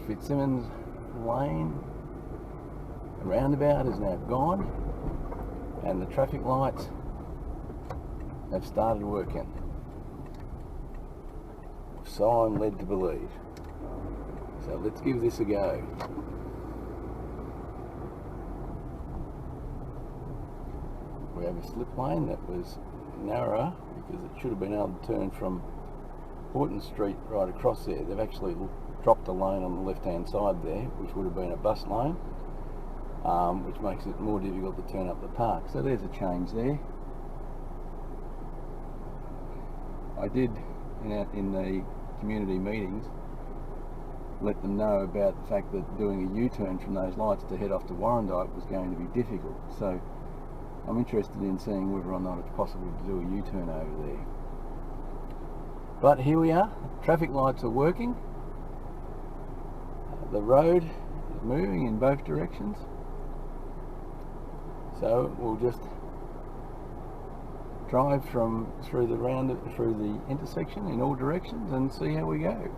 Fitzsimons lane, the roundabout is now gone, and the traffic lights have started working. So I'm led to believe. So let's give this a go. We have a slip lane that was narrower because it should have been able to turn from Horton Street right across there. They've actually dropped a lane on the left hand side there, which would have been a bus lane, which makes it more difficult to turn up the park. So there's a change there. I did in the community meetings let them know about the fact that doing a U-turn from those lights to head off to Roundabout was going to be difficult. So I'm interested in seeing whether or not it's possible to do a U-turn over there. But here we are, traffic lights are working, the road is moving in both directions, so we'll just drive through the intersection in all directions and see how we go.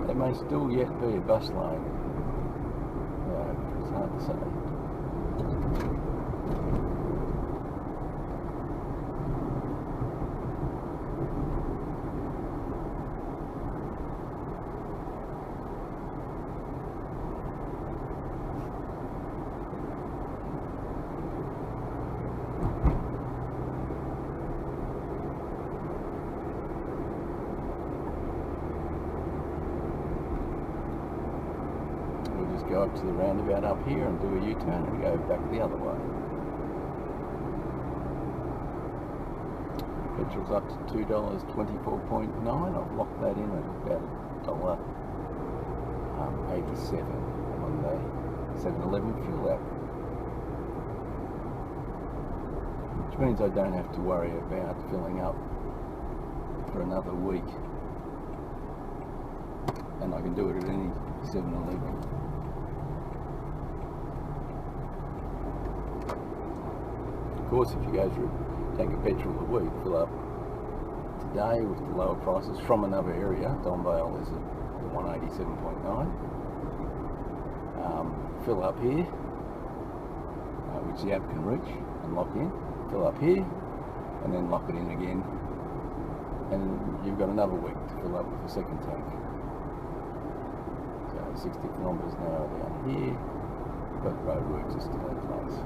There may still yet be a bus lane. It's hard to say. Go up to the roundabout up here and do a U-turn and go back the other way. Petrol's up to $2.24.9. I've locked that in at about $1.87 on the 7-Eleven fuel app, which means I don't have to worry about filling up for another week, and I can do it at any 7-Eleven. Of course, if you go through tank of petrol a week, fill up today with the lower prices from another area. Donvale is at 187.9. Fill up here, which the app can reach and lock in. Fill up here, and then lock it in again, and you've got another week to fill up with the second tank. So 60 kilometres an hour down here, but roadworks are still in place.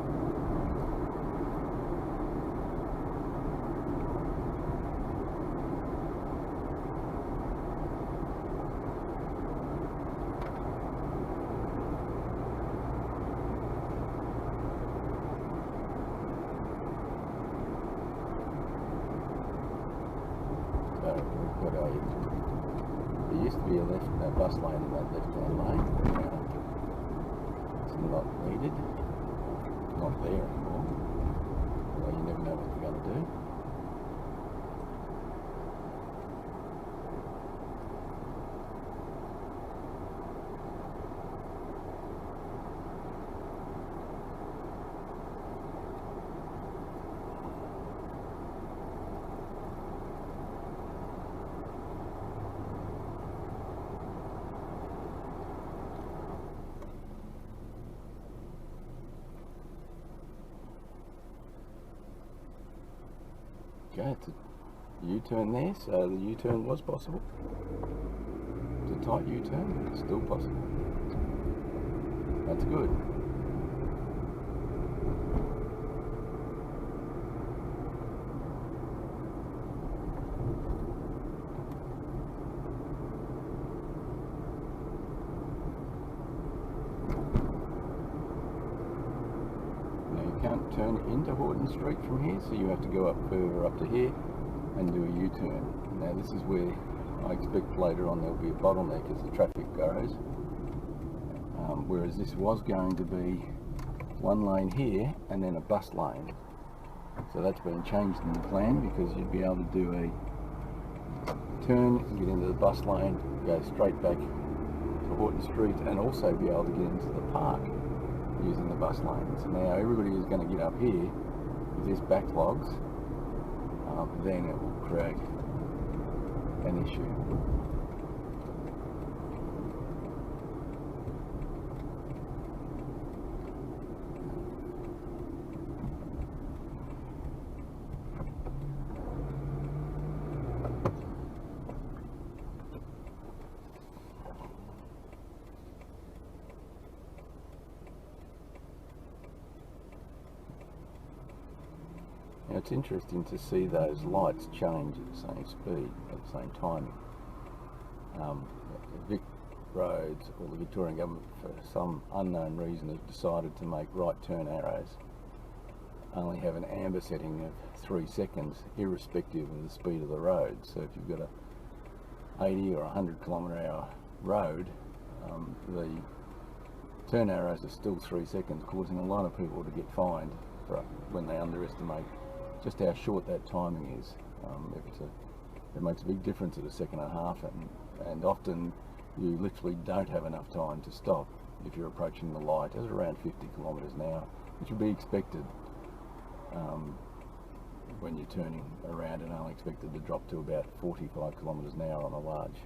There used to be a bus lane in that left-hand lane, but now it's not needed, it's not there anymore, although you never know what you're going to do. Okay, it's a U-turn there, so the U-turn was possible. It's a tight U-turn, it's still possible. That's good. Can't turn into Horton Street from here, so you have to go up further up to here and do a U-turn. Now this is where I expect later on there'll be a bottleneck as the traffic grows, whereas this was going to be one lane here and then a bus lane. So that's been changed in the plan because you'd be able to do turn, get into the bus lane, go straight back to Horton Street, and also be able to get into the park using the bus lanes. Now everybody is going to get up here. If this backlogs, then it will create an issue. Now it's interesting to see those lights change at the same speed, at the same timing. Vic Roads, or the Victorian Government, for some unknown reason, have decided to make right turn arrows only have an amber setting of 3 seconds, irrespective of the speed of the road. So if you've got a 80 or 100 km/h road, the turn arrows are still 3 seconds, causing a lot of people to get fined for when they underestimate just how short that timing is. It makes a big difference at a second and a half, and often you literally don't have enough time to stop if you're approaching the light at around 50 kilometres an hour, which would be expected when you're turning around, and only expected to drop to about 45 kilometres an hour on a large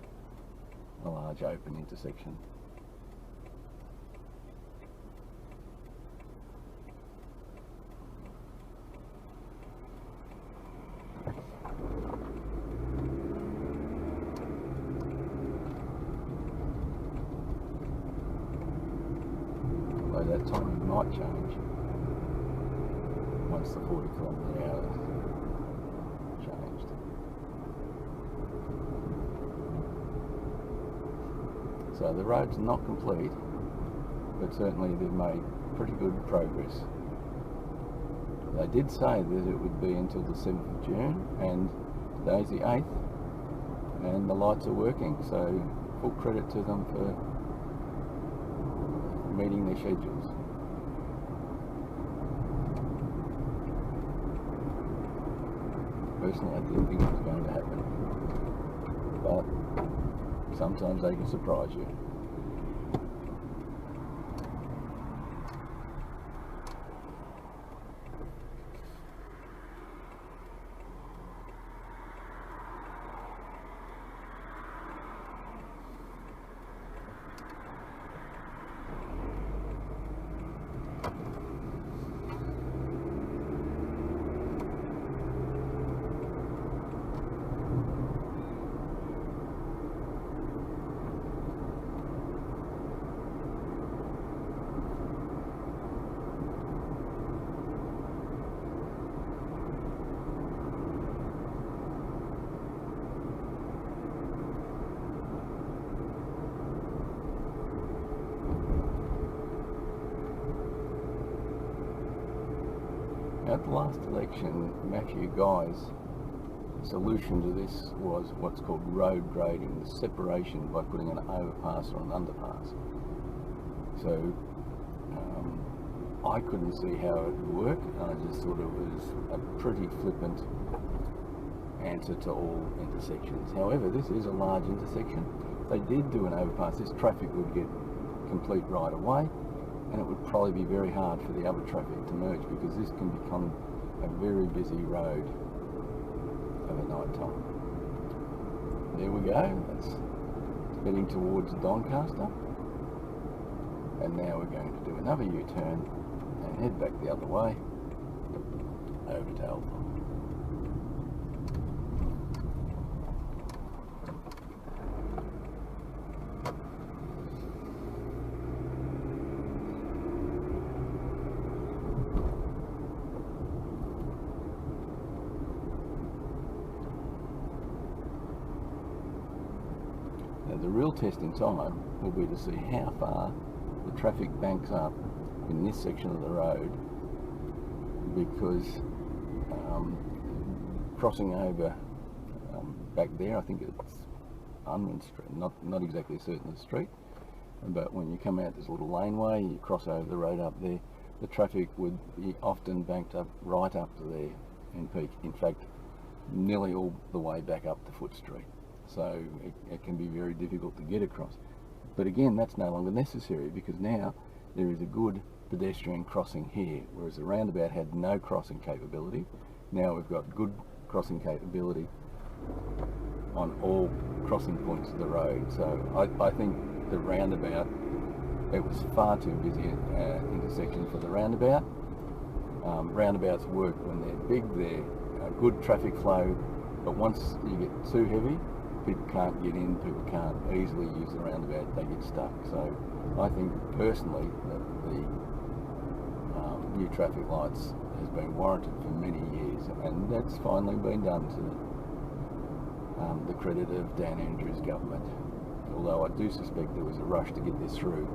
open intersection. That timing might change once the 40 km/h changed. So the road's not complete, but certainly they've made pretty good progress. They did say that it would be until the 7th of June, and today's the 8th, and the lights are working, so full credit to them for meeting their schedules. Personally, I didn't think it was going to happen, but sometimes they can surprise you. At the last election, Matthew Guy's solution to this was what's called road grading, the separation by putting an overpass or an underpass. So I couldn't see how it would work. I just thought it was a pretty flippant answer to all intersections. However, this is a large intersection. If they did do an overpass, this traffic would get complete right away, and it would probably be very hard for the other traffic to merge, because this can become a very busy road over night time. There we go, that's heading towards Doncaster, and now we're going to do another U-turn and head back the other way over to Alpha. The real test in time will be to see how far the traffic banks up in this section of the road, because crossing over back there, I think it's Unwin Street, not exactly certain of the street, but when you come out this little laneway, you cross over the road up there, the traffic would be often banked up right up to there in peak. In fact, nearly all the way back up to Foot Street. So it can be very difficult to get across. But again, that's no longer necessary because now there is a good pedestrian crossing here, whereas the roundabout had no crossing capability. Now we've got good crossing capability on all crossing points of the road. So I think the roundabout, it was far too busy intersection for the roundabout. Roundabouts work when they're big, they're good traffic flow, but once you get too heavy, people can't get in, people can't easily use the roundabout, they get stuck. So I think personally that the new traffic lights has been warranted for many years, and that's finally been done to the credit of Dan Andrews' government. Although I do suspect there was a rush to get this through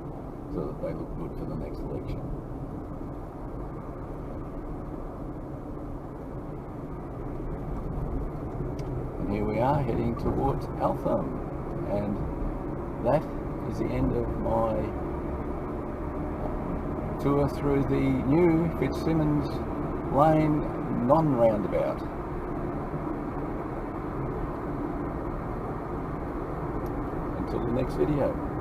so that they look good for the next election. And here we are heading towards Eltham, and that is the end of my tour through the new Fitzsimons Lane non-roundabout. Until the next video.